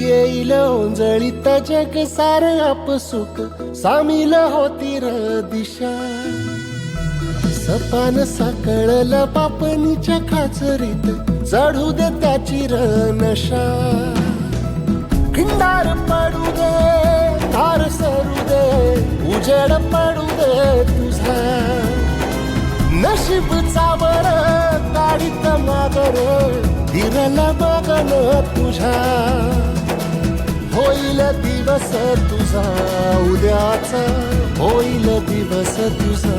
येईल ओंजळीत जग सार आपसुक सामील होती र दिशा सपान साकळला पापणीच्या खाचरीत चढू दे त्याची र नशा खिंडार पडू दे धार सरू दे उजेड पडू दे तुझा नशीब चावर गाडीत मागर धीरला बघन तुझ्या होईल दिवस तुझा उद्याचा होईल दिवस तुझा